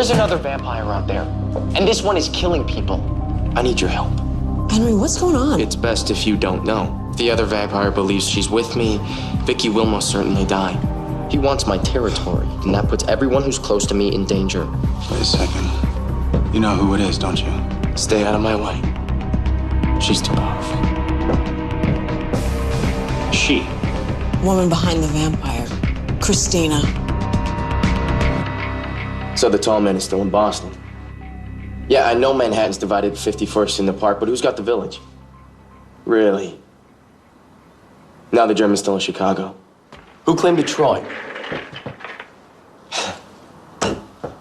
There's another vampire out there, and this one is killing people. I need your help. Henry, what's going on? It's best if you don't know. The other vampire believes she's with me. Vicky will most certainly die. He wants my territory, and that puts everyone who's close to me in danger. Wait a second. You know who it is, don't you? Stay out of my way. She's too powerful. She. Woman behind the vampire. Christina. So the tall man is still in Boston. Yeah, I know Manhattan's divided 51st in the park, but who's got the village? Really? Now the German's still in Chicago. Who claimed Detroit?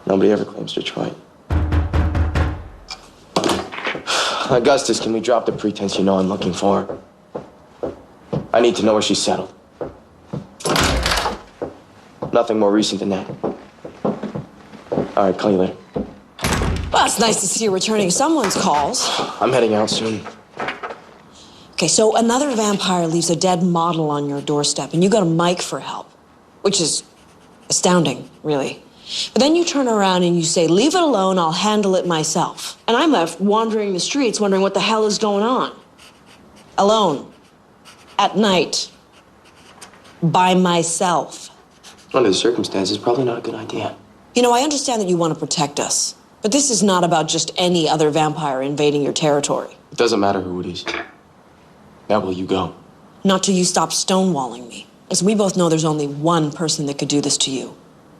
Nobody ever claims Detroit. Augustus, can we drop the pretense you know I'm looking for her? I need to know where she's settled. Nothing more recent than that. All right, call you later. Well, it's nice to see you returning someone's calls. I'm heading out soon. Okay, so another vampire leaves a dead model on your doorstep, and you go to Mike for help, which is astounding, really. But then you turn around and you say, leave it alone, I'll handle it myself. And I'm left wandering the streets, wondering what the hell is going on. Alone. At night. By myself. Under the circumstances, probably not a good idea. You know, I understand that you want to protect us, but this is not about just any other vampire invading your territory. It doesn't matter who it is. Now will you go? Not till you stop stonewalling me. As we both know, there's only one person that could do this to you.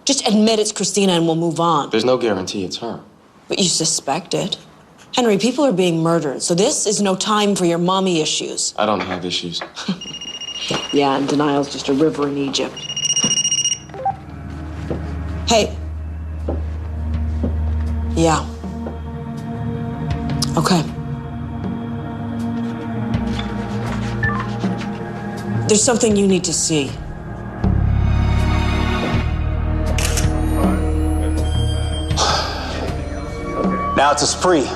Just admit it's Christina and we'll move on. There's no guarantee it's her. But you suspect it. Henry, people are being murdered, so this is no time for your mommy issues. I don't have issues. Yeah, and denial's just a river in Egypt. Hey. Yeah. Okay. There's something you need to see. Now it's a spree.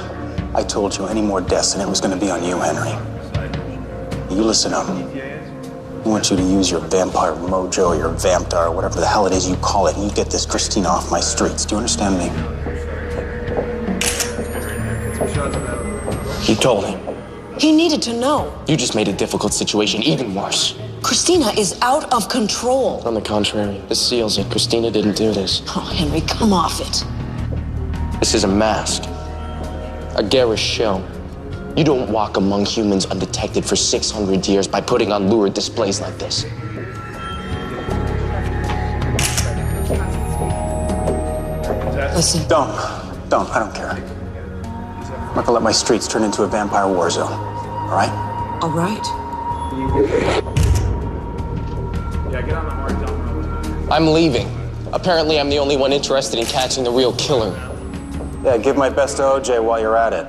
I told you any more deaths and it was going to be on you, Henry. You listen up. I want you to use your vampire mojo, your vampdar, whatever the hell it is you call it, and you get this Christina off my streets. Do you understand me? You told him. He needed to know. You just made a difficult situation even worse. Christina is out of control. On the contrary, this seals it. Christina didn't do this. Oh, Henry, come off it. This is a mask. A garish show. You don't walk among humans undetected for 600 years by putting on lurid displays like this. Listen. Don't. I don't care. I'm not gonna let my streets turn into a vampire war zone. All right? All right. I'm leaving. Apparently, I'm the only one interested in catching the real killer. Yeah, give my best to OJ while you're at it.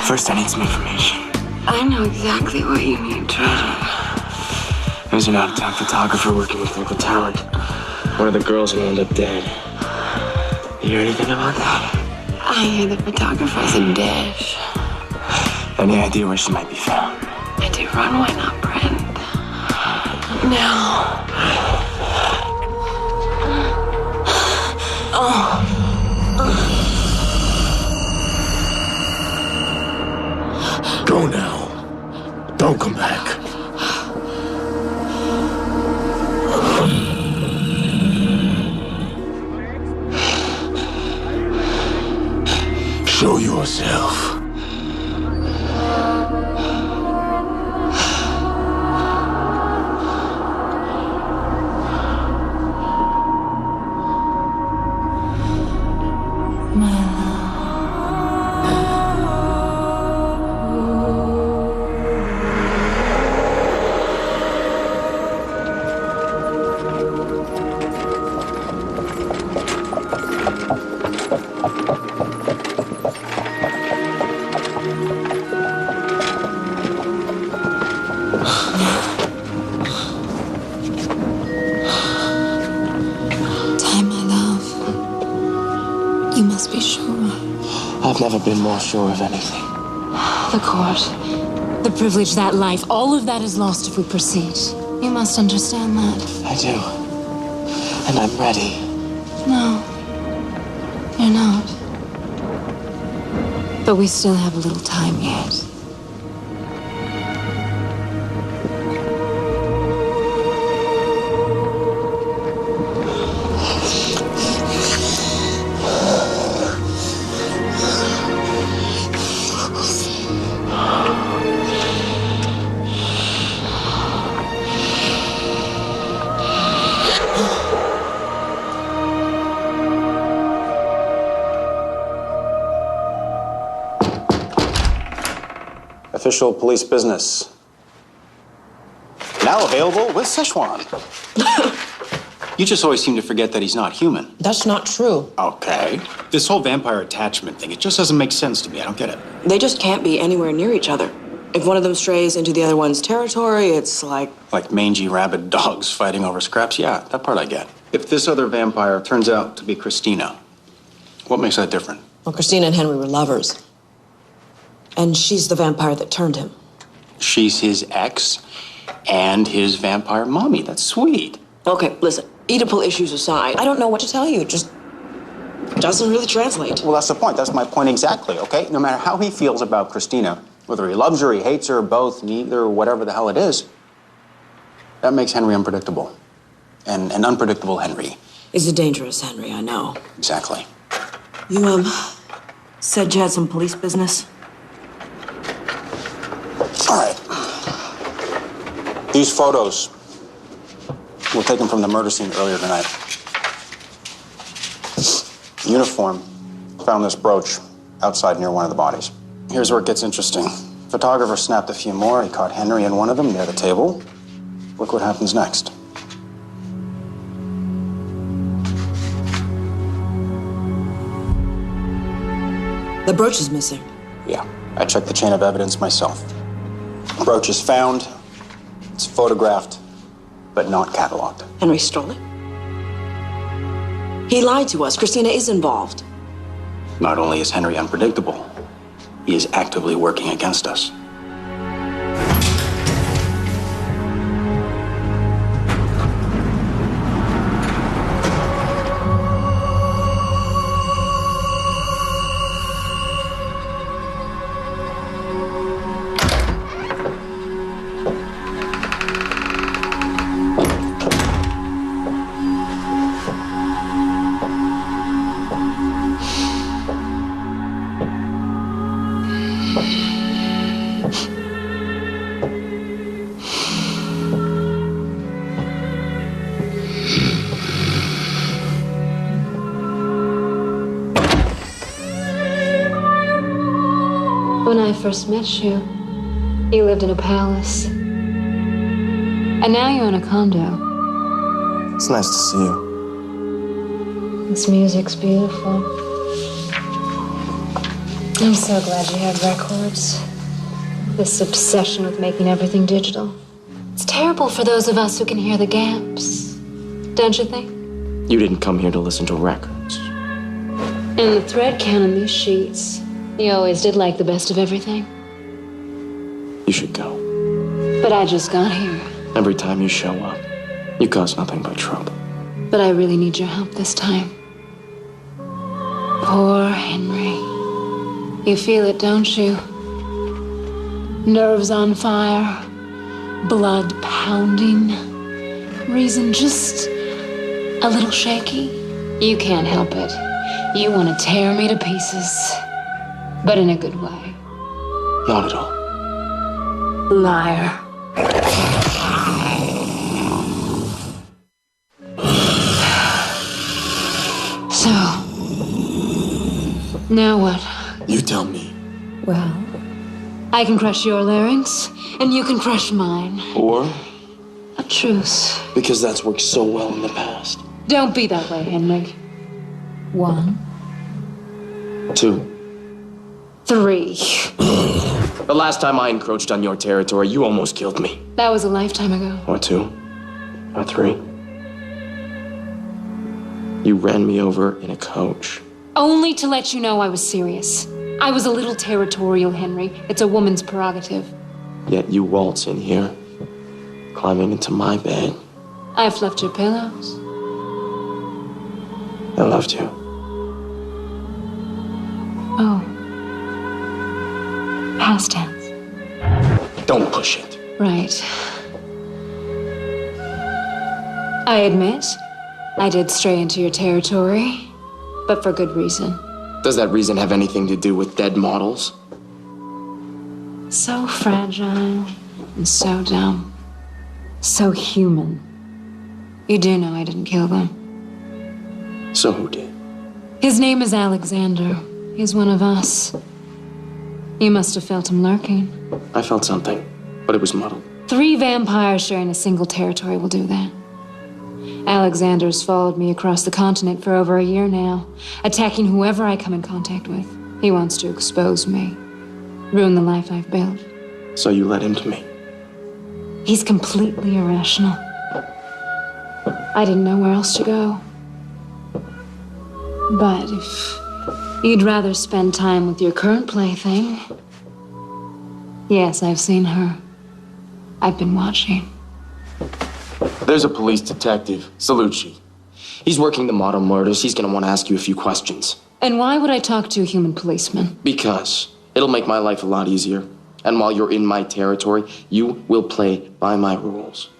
First, I need some information. I know exactly what you need, Treasure. There's an out-of-town photographer working with local talent. One of the girls will end up dead. You hear anything about that? I hear the photographer's a dish. Any idea where she might be found? I do. Run, why not, Brent? Now. Go now. Don't come back. Show yourself. I've never been more sure of anything. The court, the privilege, that life, all of that is lost if we proceed. You must understand that. I do. And I'm ready. No, you're not. But we still have a little time yet. Official police business. Now available with Szechuan. You just always seem to forget that he's not human. That's not true. Okay. This whole vampire attachment thing, it just doesn't make sense to me. I don't get it. They just can't be anywhere near each other. If one of them strays into the other one's territory, it's like... Like mangy rabid dogs fighting over scraps? Yeah, that part I get. If this other vampire turns out to be Christina, what makes that different? Well, Christina and Henry were lovers. And she's the vampire that turned him. She's his ex and his vampire mommy. That's sweet. Okay, listen. Oedipal issues aside, I don't know what to tell you. It just doesn't really translate. Well, that's the point. That's my point exactly, okay? No matter how he feels about Christina, whether he loves her, he hates her, both, neither, whatever the hell it is, that makes Henry unpredictable. And an unpredictable Henry. He's a dangerous Henry, I know. Exactly. You, said you had some police business? All right. These photos were taken from the murder scene earlier tonight. Uniform found this brooch outside near one of the bodies. Here's where it gets interesting. Photographer snapped a few more. He caught Henry in one of them near the table. Look what happens next. The brooch is missing. Yeah, I checked the chain of evidence myself. Brooch is found, it's photographed, but not cataloged. Henry stole it? He lied to us. Christina is involved. Not only is Henry unpredictable, he is actively working against us. When I first met you, you lived in a palace. And now you're in a condo. It's nice to see you. This music's beautiful. I'm so glad you have records. This obsession with making everything digital. It's terrible for those of us who can hear the gaps. Don't you think? You didn't come here to listen to records. And the thread count on these sheets. You always did like the best of everything. You should go. But I just got here. Every time you show up, you cause nothing but trouble. But I really need your help this time. Poor Henry. You feel it, don't you? Nerves on fire, blood pounding, reason just a little shaky. You can't help it. You want to tear me to pieces, but in a good way. Not at all. Liar. So, now what? You tell me. Well, I can crush your larynx, and you can crush mine. Or, A truce. because that's worked so well in the past. Don't be that way, Henry. 1, 2. 3. The last time I encroached on your territory, you almost killed me. That was a lifetime ago. Or 2. Or 3. You ran me over in a coach. Only to let you know I was serious. I was a little territorial, Henry. It's a woman's prerogative. Yet you waltz in here, climbing into my bed. I've left your pillows. I loved you. Oh. Past tense. Don't push it. Right. I admit, I did stray into your territory, but for good reason. Does that reason have anything to do with dead models? So fragile and so dumb. So human. You do know I didn't kill them. So who did? His name is Alexander. He's one of us. You must have felt him lurking. I felt something, but it was muddled. 3 vampires sharing a single territory will do that. Alexander's followed me across the continent for over a year now, attacking whoever I come in contact with. He wants to expose me, ruin the life I've built. So you led him to me. He's completely irrational. I didn't know where else to go. But if you'd rather spend time with your current plaything... Yes, I've seen her. I've been watching. There's a police detective, Salucci. He's working the model murders. He's gonna want to ask you a few questions. And why would I talk to a human policeman? Because it'll make my life a lot easier. And while you're in my territory, you will play by my rules.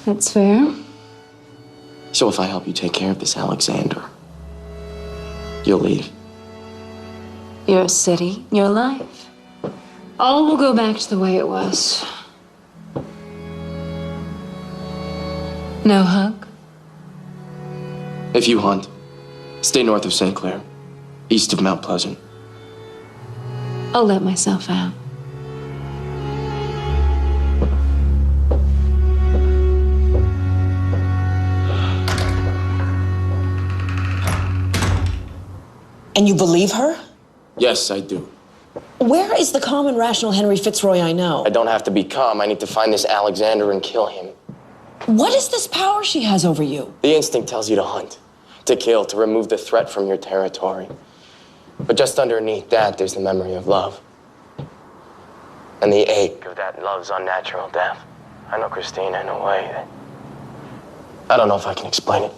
That's fair. So if I help you take care of this Alexander, you'll leave. Your city, your life. All will go back to the way it was. No hug? If you hunt, stay north of St. Clair, east of Mount Pleasant. I'll let myself out. And you believe her? Yes, I do. Where is the calm and rational Henry Fitzroy I know? I don't have to be calm. I need to find this Alexander and kill him. What is this power she has over you? The instinct tells you to hunt, to kill, to remove the threat from your territory. But just underneath that, there's the memory of love. And the ache of that love's unnatural death. I know Christine in a way that... I don't know if I can explain it.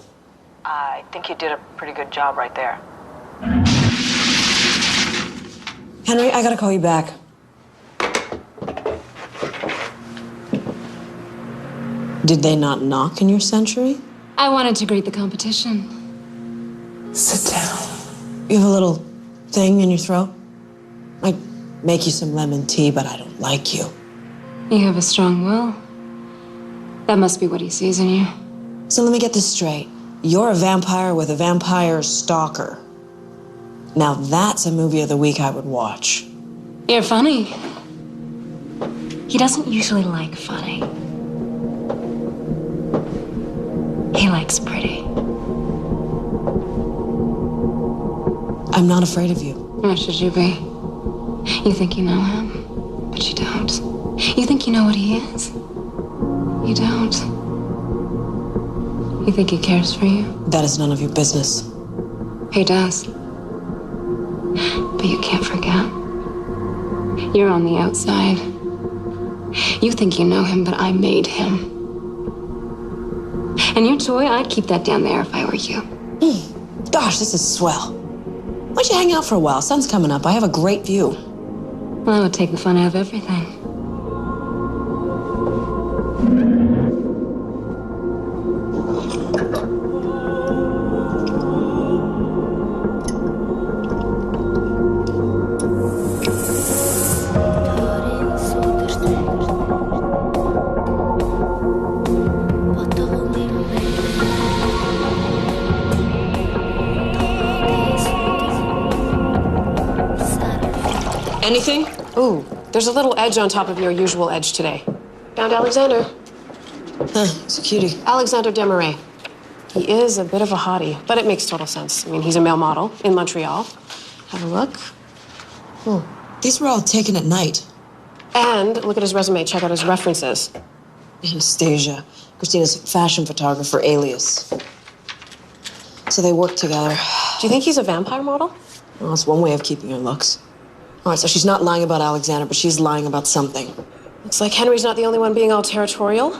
I think you did a pretty good job right there. Henry, I gotta call you back. Did they not knock in your century? I wanted to greet the competition. Sit down. You have a little thing in your throat? I'd make you some lemon tea, but I don't like you. You have a strong will. That must be what he sees in you. So let me get this straight. You're a vampire with a vampire stalker. Now that's a movie of the week I would watch. You're funny. He doesn't usually like funny. He likes pretty. I'm not afraid of you. Why should you be? You think you know him, but you don't. You think you know what he is. You don't. You think he cares for you? That is none of your business. He does. But you can't forget. You're on the outside. You think you know him, but I made him. And your toy, I'd keep that down there if I were you. Gosh, this is swell. Why don't you hang out for a while? Sun's coming up. I have a great view. Well, that would take the fun out of everything. Anything? Ooh, there's a little edge on top of your usual edge today. Found Alexander. Huh, it's a cutie. Alexander Desmarais. He is a bit of a hottie, but it makes total sense. I mean, he's a male model in Montreal. Have a look. Oh, these were all taken at night. And look at his resume. Check out his references. Anastasia, Christina's fashion photographer alias. So they worked together. Do you think he's a vampire model? Well, that's one way of keeping her looks. All right, so she's not lying about Alexander, but she's lying about something. Looks like Henry's not the only one being all territorial.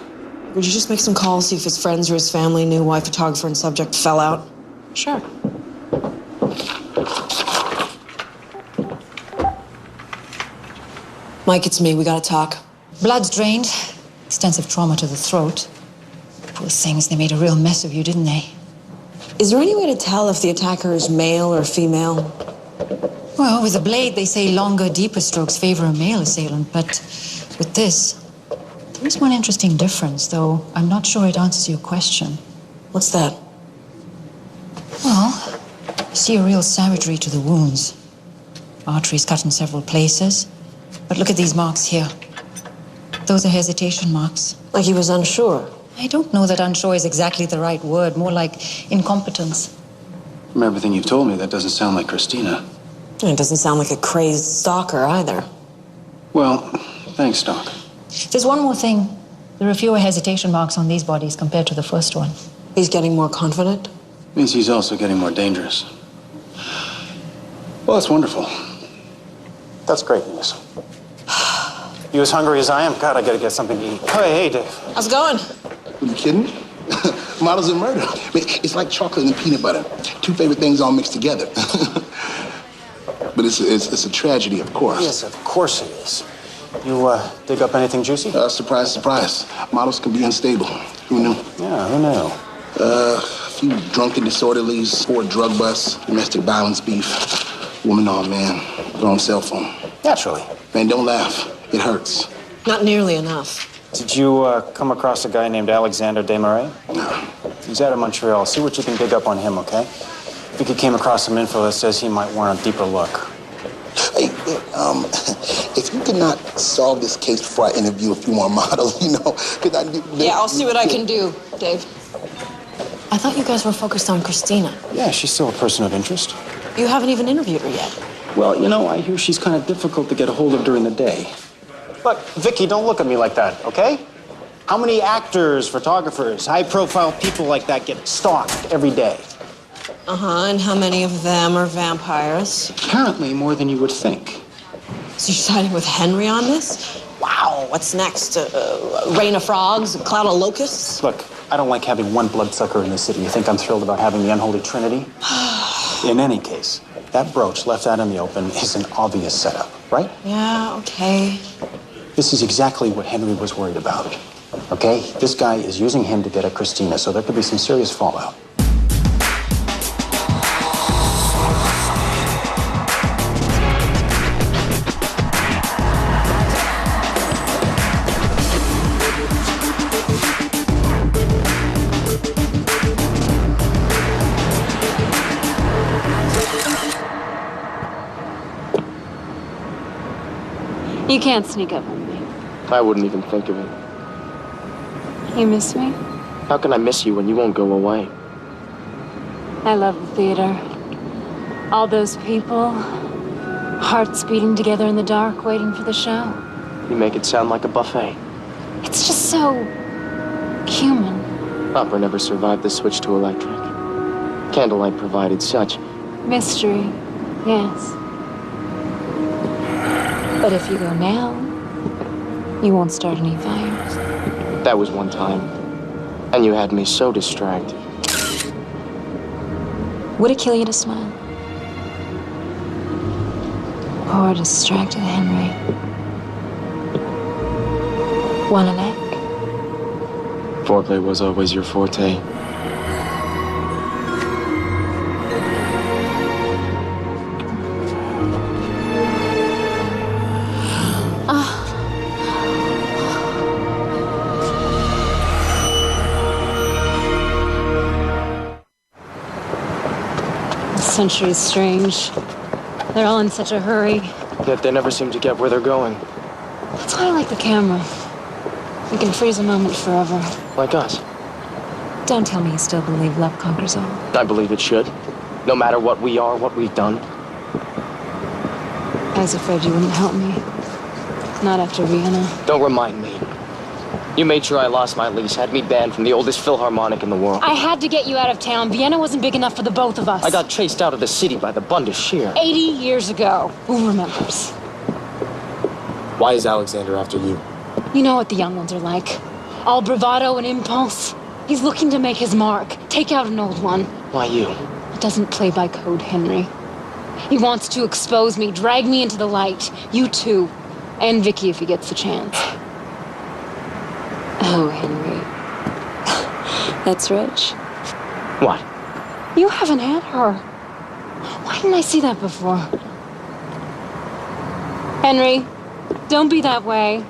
Would you just make some calls, see if his friends or his family knew why photographer and subject fell out? Sure. Mike, it's me. We gotta talk. Blood's drained. Extensive trauma to the throat. Poor things, they made a real mess of you, didn't they? Is there any way to tell if the attacker is male or female? Well, with a blade, they say longer, deeper strokes favor a male assailant, but with this, there is one interesting difference, though I'm not sure it answers your question. What's that? Well, you see a real savagery to the wounds. Arteries cut in several places. But look at these marks here. Those are hesitation marks. Like he was unsure. I don't know that unsure is exactly the right word, more like incompetence. From everything you've told me, that doesn't sound like Christina. And it doesn't sound like a crazed stalker either. Well, thanks, Doc. There's one more thing. There are fewer hesitation marks on these bodies compared to the first one. He's getting more confident? Means he's also getting more dangerous. Well, that's wonderful. That's great news. You as hungry as I am? God, I gotta get something to eat. Hey, Dave. How's it going? Are you kidding? Models of murder. I mean, it's like chocolate and peanut butter. Two favorite things all mixed together. But it's a tragedy, of course. Yes, of course it is. You dig up anything juicy? Surprise, surprise. Models can be unstable. Who knew? Yeah, who knew? A few drunken disorderlies, 4 drug busts, domestic violence beef, woman on man, thrown cell phone. Naturally. Man, don't laugh. It hurts. Not nearly enough. Did you come across a guy named Alexander Desmarais? No. He's out of Montreal. See what you can dig up on him, okay? I think he came across some info that says he might want a deeper look. Hey, if you cannot solve this case before I interview a few more models, you know, could I do... Yeah, I'll see what I can do, Dave. I thought you guys were focused on Christina. Yeah, she's still a person of interest. You haven't even interviewed her yet. Well, you know, I hear she's kind of difficult to get a hold of during the day. Look, Vicky, don't look at me like that, okay? How many actors, photographers, high-profile people like that get stalked every day? Uh-huh, and how many of them are vampires? Apparently more than you would think. So you're siding with Henry on this? Wow, what's next? Rain of frogs? A cloud of locusts? Look, I don't like having one bloodsucker in the city. You think I'm thrilled about having the unholy trinity? In any case, that brooch left out in the open is an obvious setup, right? Yeah, okay. This is exactly what Henry was worried about, okay? This guy is using him to get at Christina, so there could be some serious fallout. You can't sneak up on me. I wouldn't even think of it. You miss me? How can I miss you when you won't go away? I love the theater. All those people, hearts beating together in the dark, waiting for the show. You make it sound like a buffet. It's just so human. Opera never survived the switch to electric. Candlelight provided such. Mystery, yes. But if you go now, you won't start any fires. That was one time. And you had me so distracted. Would it kill you to smile? Poor distracted Henry. Want an egg? Foreplay was always your forte. This century's strange. They're all in such a hurry. Yet they never seem to get where they're going. That's why I like the camera. We can freeze a moment forever. Like us. Don't tell me you still believe love conquers all. I believe it should. No matter what we are, what we've done. I was afraid you wouldn't help me. Not after Vienna. Don't remind me. You made sure I lost my lease, had me banned from the oldest philharmonic in the world. I had to get you out of town. Vienna wasn't big enough for the both of us. I got chased out of the city by the Bundesheer. 80 years ago. Who remembers? Why is Alexander after you? You know what the young ones are like. All bravado and impulse. He's looking to make his mark. Take out an old one. Why you? He doesn't play by code, Henry. He wants to expose me, drag me into the light. You too. And Vicky if he gets the chance. Oh, Henry. That's rich. What? You haven't had her. Why didn't I see that before? Henry, don't be that way.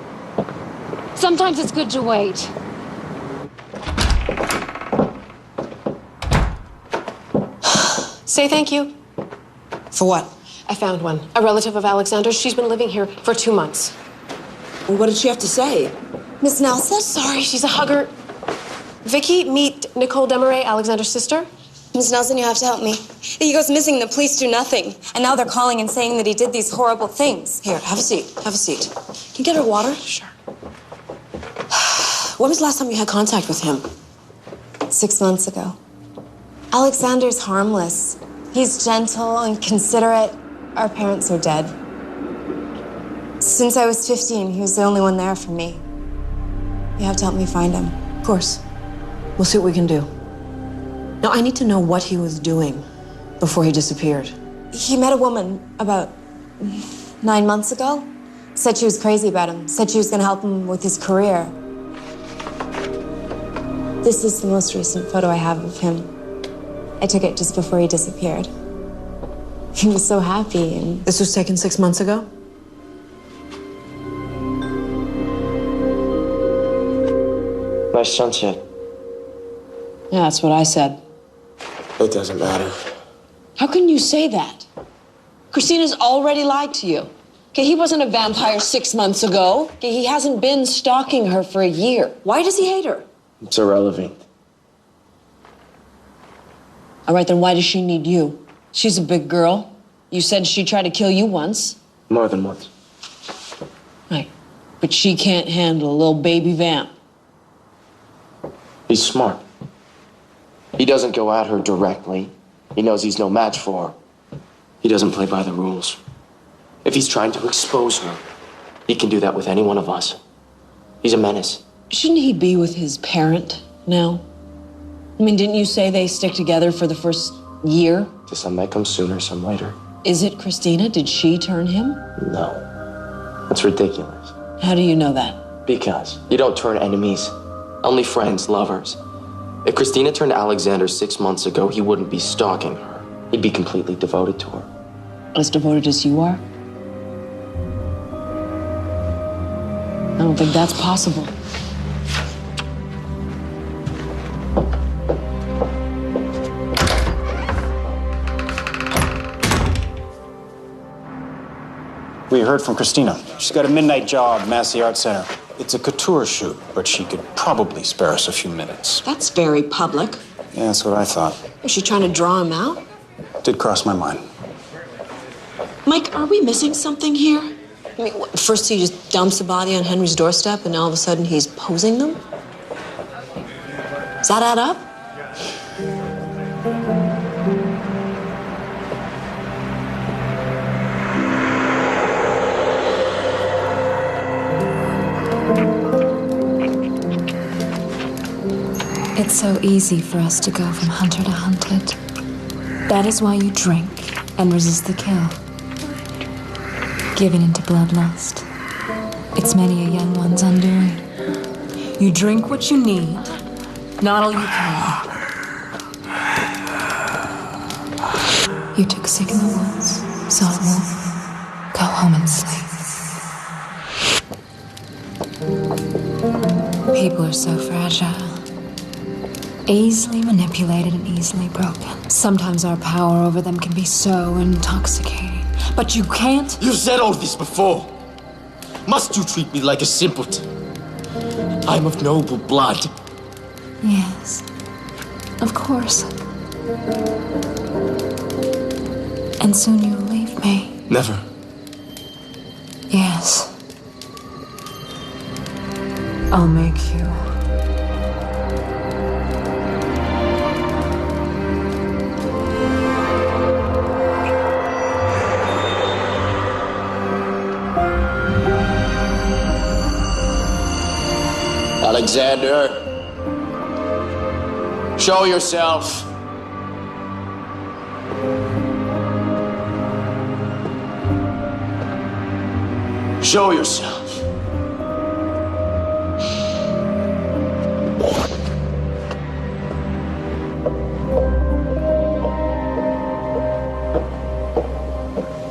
Sometimes it's good to wait. Say thank you. For what? I found one. A relative of Alexander's. She's been living here for 2 months. Well, what did she have to say? Miss Nelson? Sorry, she's a hugger. Vicky, meet Nicole Demaray, Alexander's sister. Miss Nelson, you have to help me. He goes missing, the police do nothing. And now they're calling and saying that he did these horrible things. Here, have a seat. Have a seat. Can you get her water? Sure. When was the last time you had contact with him? 6 months ago. Alexander's harmless. He's gentle and considerate. Our parents are dead. Since I was 15, he was the only one there for me. You have to help me find him. Of course. We'll see what we can do. Now, I need to know what he was doing before he disappeared. He met a woman about 9 months ago. Said she was crazy about him. Said she was going to help him with his career. This is the most recent photo I have of him. I took it just before he disappeared. He was so happy and... This was taken 6 months ago? Nice sunset. Yeah, that's what I said. It doesn't matter. How can you say that? Christina's already lied to you. Okay, he wasn't a vampire 6 months ago. Okay, he hasn't been stalking her for a year. Why does he hate her? It's irrelevant. All right, then why does she need you? She's a big girl. You said she tried to kill you once. More than once. Right. But she can't handle a little baby vamp. He's smart. He doesn't go at her directly. He knows he's no match for her. He doesn't play by the rules. If he's trying to expose her, he can do that with any one of us. He's a menace. Shouldn't he be with his parent now? I mean, didn't you say they stick together for the first year? Some might come sooner, some later. Is it Christina? Did she turn him? No. That's ridiculous. How do you know that? Because you don't turn enemies. Only friends, lovers. If Christina turned Alexander 6 months ago, he wouldn't be stalking her. He'd be completely devoted to her. As devoted as you are? I don't think that's possible. We heard from Christina. She's got a midnight job, Massey Art Center. It's a couture shoot, but she could probably spare us a few minutes. That's very public. Yeah, that's what I thought. Is she trying to draw him out? Did cross my mind. Mike, are we missing something here? I mean, first he just dumps the body on Henry's doorstep, and now all of a sudden he's posing them? Does that add up? It's so easy for us to go from hunter to hunted. That is why you drink and resist the kill. Giving into bloodlust. It's many a young one's undoing. You drink what you need, not all you can. You took sick in the woods, saw a wolf, go home and sleep. People are so fragile. Easily manipulated and easily broken. Sometimes our power over them can be so intoxicating. But you can't. You said all this before. Must you treat me like a simpleton? I'm of noble blood. Yes, of course. And soon you'll leave me. Never. Yes. I'll make you. Alexander, show yourself. Show yourself.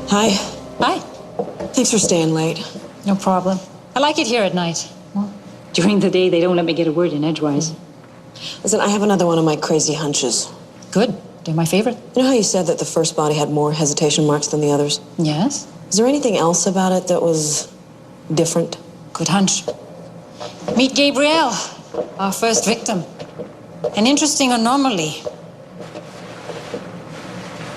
Hi. Hi. Thanks for staying late. No problem. I like it here at night. During the day, they don't let me get a word in edgewise. Listen, I have another one of my crazy hunches. Good. They're my favorite. You know how you said that the first body had more hesitation marks than the others? Yes. Is there anything else about it that was different? Good hunch. Meet Gabrielle, our first victim. An interesting anomaly.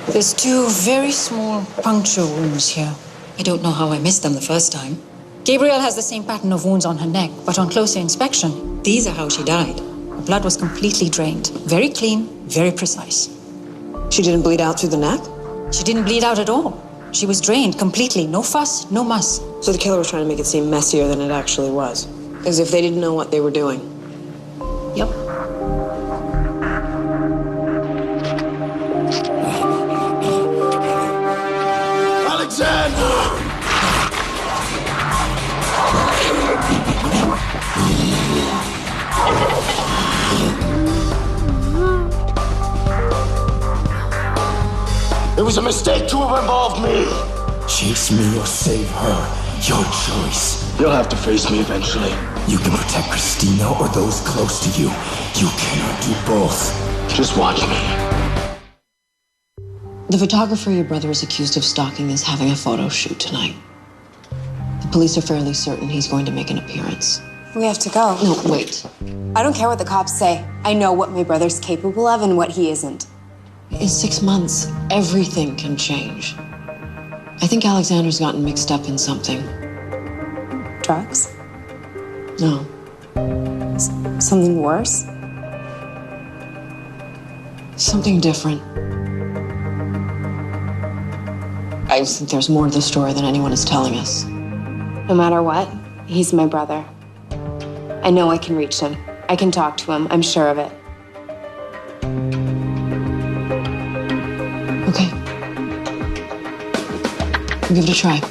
There's two very small puncture wounds here. I don't know how I missed them the first time. Gabrielle has the same pattern of wounds on her neck, but on closer inspection, these are how she died. Her blood was completely drained. Very clean, very precise. She didn't bleed out through the neck? She didn't bleed out at all. She was drained completely. No fuss, no muss. So the killer was trying to make it seem messier than it actually was. As if they didn't know what they were doing. Yep. Alexander! It was a mistake to have involved me. Chase me or save her. Your choice. You'll have to face me eventually. You can protect Christina or those close to you. You cannot do both. Just watch me. The photographer your brother is accused of stalking is having a photo shoot tonight. The police are fairly certain he's going to make an appearance. We have to go. No, wait. I don't care what the cops say. I know what my brother's capable of and what he isn't. In 6 months, everything can change. I think Alexander's gotten mixed up in something. Drugs? No. Something worse? Something different. I think there's more to the story than anyone is telling us. No matter what, he's my brother. I know I can reach him. I can talk to him. I'm sure of it. Okay. We'll give it a try.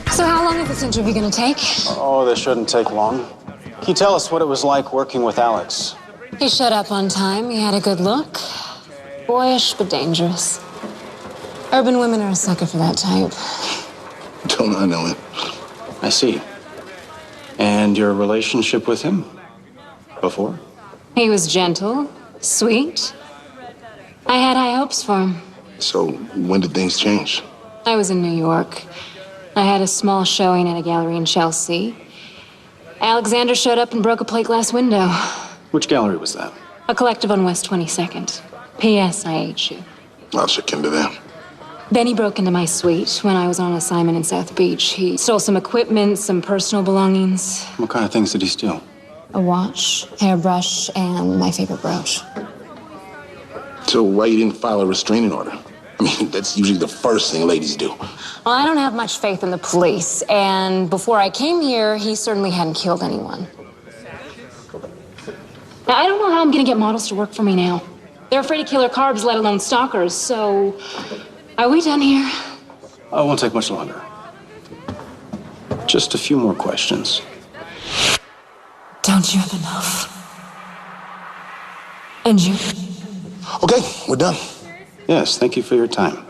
So how long is this interview gonna take? Oh, this shouldn't take long. Can you tell us what it was like working with Alex? He showed up on time. He had a good look. Boyish, but dangerous. Urban women are a sucker for that type. Don't I know it? I see. And your relationship with him? Before? He was gentle, sweet. I had high hopes for him. So when did things change? I was in New York. I had a small showing at a gallery in Chelsea. Alexander showed up and broke a plate glass window. Which gallery was that? A collective on West 22nd. P.S. I hate you. I'll check into that. Then he broke into my suite when I was on assignment in South Beach. He stole some equipment, some personal belongings. What kind of things did he steal? A watch, hairbrush, and my favorite brooch. So why you didn't file a restraining order? I mean, that's usually the first thing ladies do. Well, I don't have much faith in the police, and before I came here, he certainly hadn't killed anyone. Now, I don't know how I'm gonna get models to work for me now. They're afraid of killer carbs, let alone stalkers, so... Are we done here? Oh, it won't take much longer. Just a few more questions. Don't you have enough? And you? Okay, we're done. Yes, thank you for your time.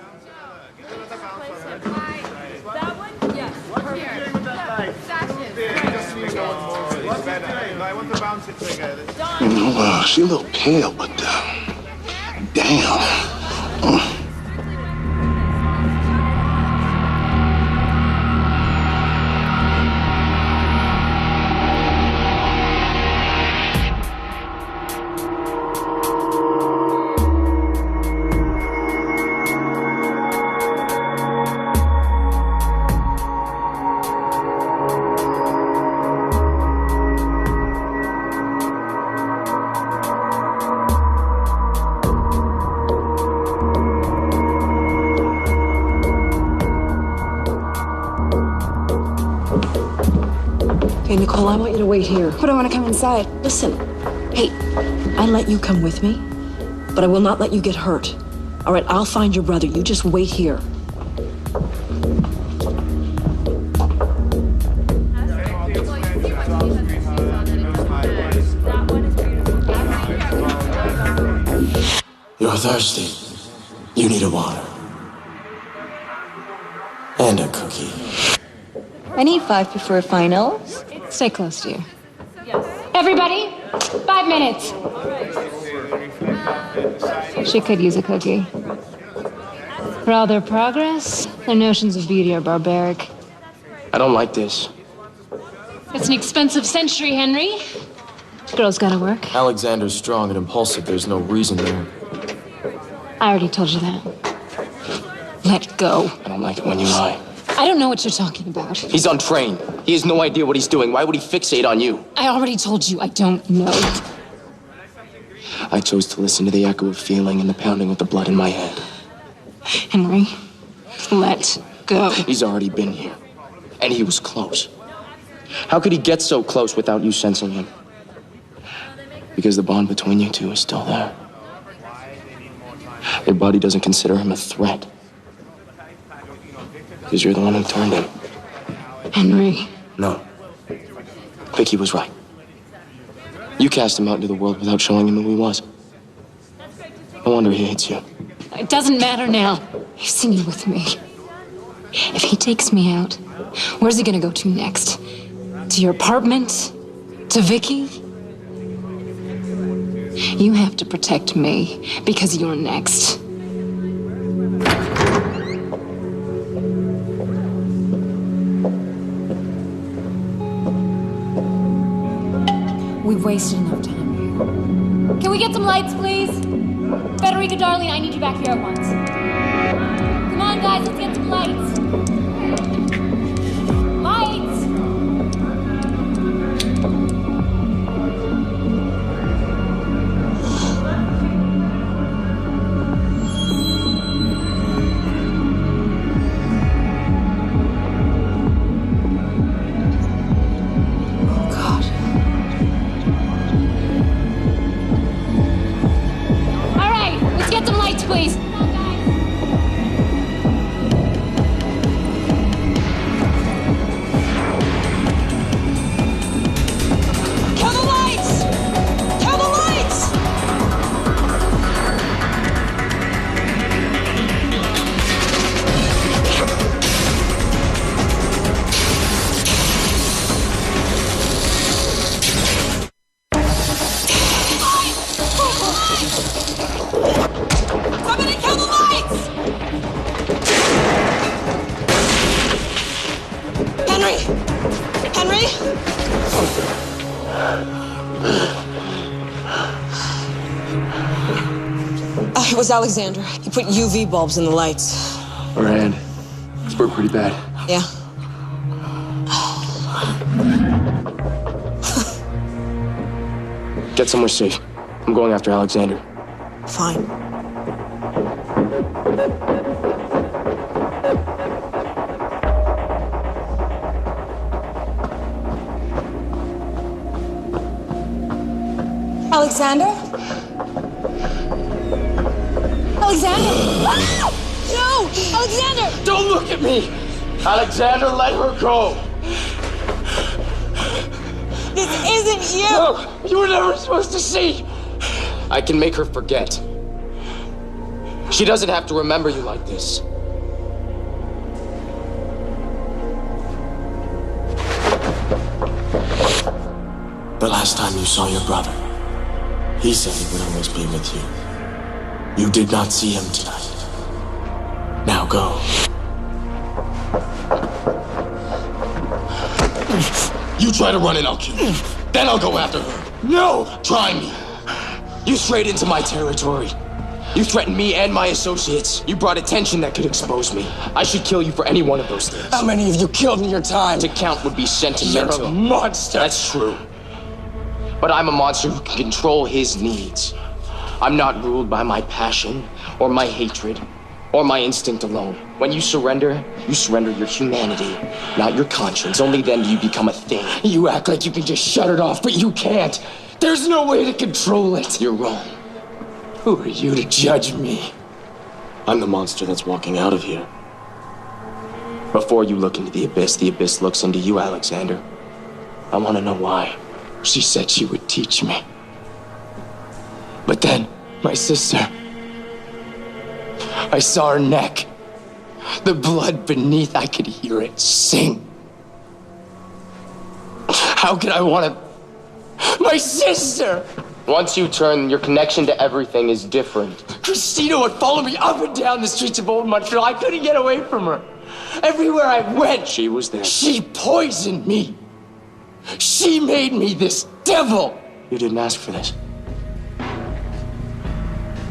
She's a little pale, but damn. Okay, Nicole, I want you to wait here. But I want to come inside. Listen, hey, I let you come with me, but I will not let you get hurt. All right, I'll find your brother. You just wait here. You're thirsty. You need a water. And a cookie. I need 5 before finals. Stay close to you. Everybody, 5 minutes. She could use a cookie. For all their progress, their notions of beauty are barbaric. I don't like this. It's an expensive century, Henry. Girls gotta work. Alexander's strong and impulsive. There's no reason there. I already told you that. Let go. I don't like it when you lie. I don't know what you're talking about. He's untrained. He has no idea what he's doing. Why would he fixate on you? I already told you I don't know. I chose to listen to the echo of feeling and the pounding of the blood in my head. Henry, let go. He's already been here. And he was close. How could he get so close without you sensing him? Because the bond between you two is still there. Your body doesn't consider him a threat. Because you're the one who turned him. Henry. No. Vicky was right. You cast him out into the world without showing him who he was. No wonder he hates you. It doesn't matter now. You've seen you with me. If he takes me out, where's he gonna go to next? To your apartment? To Vicky? You have to protect me because you're next. We've wasted enough time here. Can we get some lights, please? Federica, darling, I need you back here at once. Come on, guys, let's get some lights. Lights! All right, let's get some lights, please. Come on, guys. Kill the lights! Kill the lights! Somebody kill the lights! Henry! Henry! It was Alexander. He put UV bulbs in the lights. Her hand. It's burnt pretty bad. Yeah. Get somewhere safe. I'm going after Alexander. Fine. Alexander? Alexander! Ah! No! Alexander! Don't look at me! Alexander, let her go! This isn't you! No! You were never supposed to see! I can make her forget. She doesn't have to remember you like this. The last time you saw your brother, he said he would always be with you. You did not see him tonight. Now go. You try to run and I'll kill you. Then I'll go after her. No! Try me. You strayed into my territory. You threatened me and my associates. You brought attention that could expose me. I should kill you for any one of those things. How many of you killed in your time? To count would be sentimental. You're a monster. That's true. But I'm a monster who can control his needs. I'm not ruled by my passion or my hatred or my instinct alone. When you surrender your humanity, not your conscience. Only then do you become a thing. You act like you can just shut it off, but you can't. There's no way to control it. You're wrong. Who are you to judge me? I'm the monster that's walking out of here. Before you look into the abyss looks into you, Alexander. I want to know why. She said she would teach me. But then, my sister, I saw her neck. The blood beneath, I could hear it sing. How could I want to... My sister! Once you turn, your connection to everything is different. Christina would follow me up and down the streets of Old Montreal. I couldn't get away from her. Everywhere I went, she was there. She poisoned me. She made me this devil. You didn't ask for this.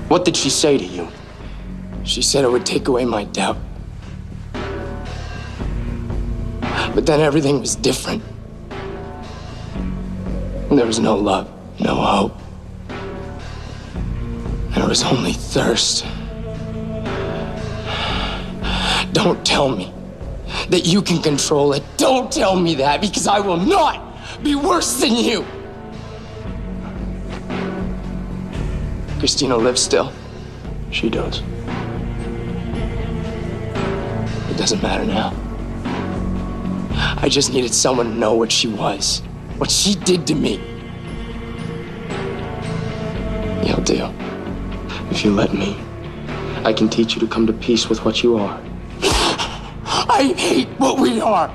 What did she say to you? She said it would take away my doubt. But then everything was different. There was no love, no hope. There was only thirst. Don't tell me that you can control it. Don't tell me that, because I will not be worse than you. Christina lives still. She does. It doesn't matter now. I just needed someone to know what she was, what she did to me. You'll do. If you let me, I can teach you to come to peace with what you are. I hate what we are.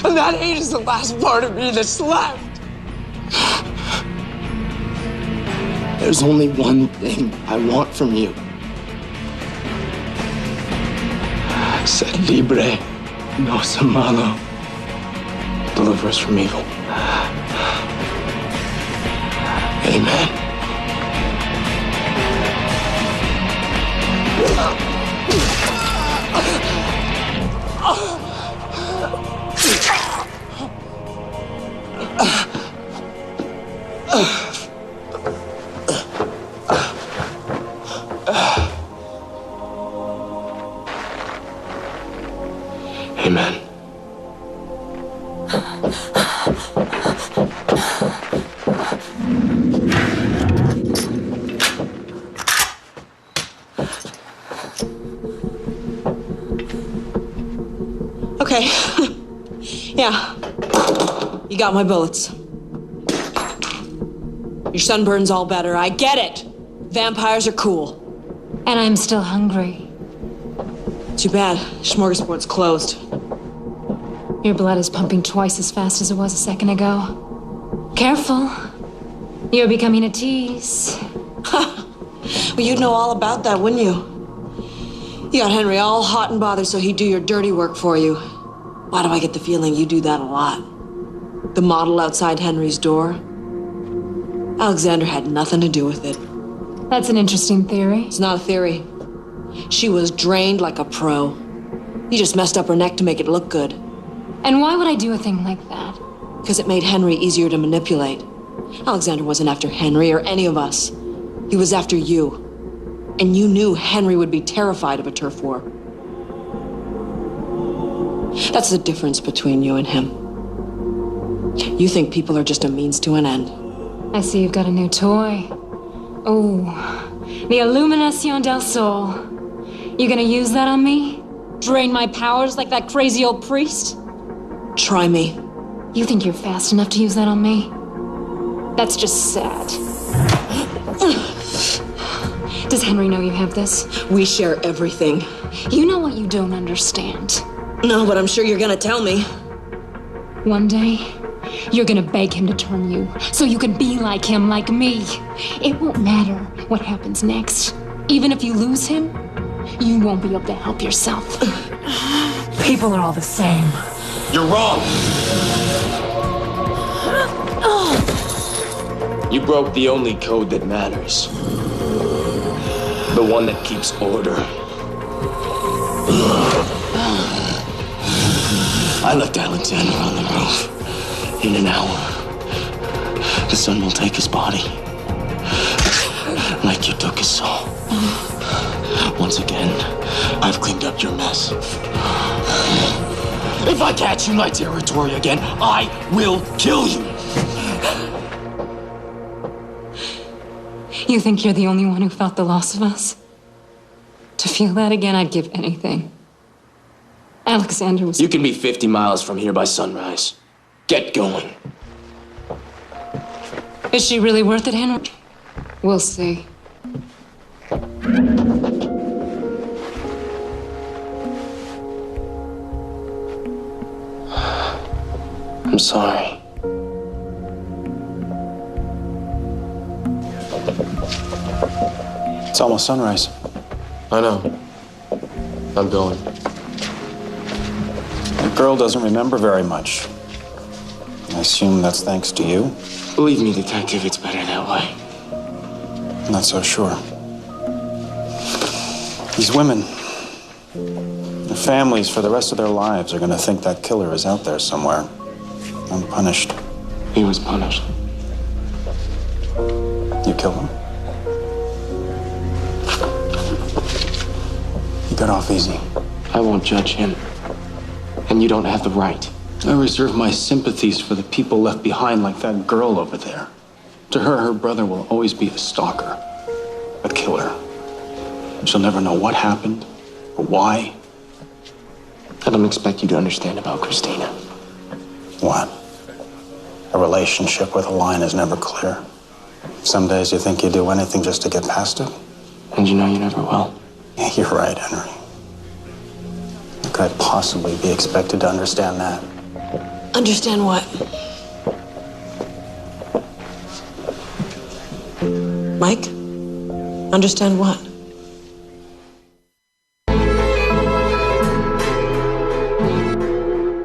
And that hate is the last part of me that's left. There's only one thing I want from you. Sed libre, nos amalo. Deliver us from evil. Amen. Amen. Okay. Yeah. You got my bullets. Your sunburn's all better. I get it. Vampires are cool. And I'm still hungry. Too bad. Smorgasbord's closed. Your blood is pumping twice as fast as it was a second ago. Careful. You're becoming a tease. Well, you'd know all about that, wouldn't you? You got Henry all hot and bothered so he'd do your dirty work for you. Why do I get the feeling you do that a lot? The model outside Henry's door? Alexander had nothing to do with it. That's an interesting theory. It's not a theory. She was drained like a pro. You just messed up her neck to make it look good. And why would I do a thing like that? Because it made Henry easier to manipulate. Alexander wasn't after Henry or any of us. He was after you. And you knew Henry would be terrified of a turf war. That's the difference between you and him. You think people are just a means to an end. I see you've got a new toy. Oh, the Illuminación del Sol. You gonna use that on me? Drain my powers like that crazy old priest? Try me. You think you're fast enough to use that on me? That's just sad. Does Henry know you have this? We share everything. You know what you don't understand. No, but I'm sure you're gonna tell me. One day, you're gonna beg him to turn you, so you can be like him, like me. It won't matter what happens next. Even if you lose him, you won't be able to help yourself. People are all the same. You're wrong. You broke the only code that matters. The one that keeps order. I left Alexander on the roof. In an hour, the sun will take his body. Like you took his soul. Once again, I've cleaned up your mess. If I catch you in my territory again, I will kill you. You think you're the only one who felt the loss of us? To feel that again, I'd give anything. Alexander was... You can be 50 miles from here by sunrise. Get going. Is she really worth it, Henry? We'll see. I'm sorry. It's almost sunrise. I know. I'm going. The girl doesn't remember very much. I assume that's thanks to you? Believe me, Detective, it's better that way. I'm not so sure. These women, their families for the rest of their lives are going to think that killer is out there somewhere, unpunished. He was punished. You killed him? You got off easy. I won't judge him. And you don't have the right. I reserve my sympathies for the people left behind like that girl over there. To her, her brother will always be a stalker, a killer. She'll never know what happened or why. I don't expect you to understand about Christina. What? A relationship where the line is never clear. Some days you think you do anything just to get past it. And you know you never will. Yeah, you're right, Henry. How could I possibly be expected to understand that? Understand what? Mike? Understand what?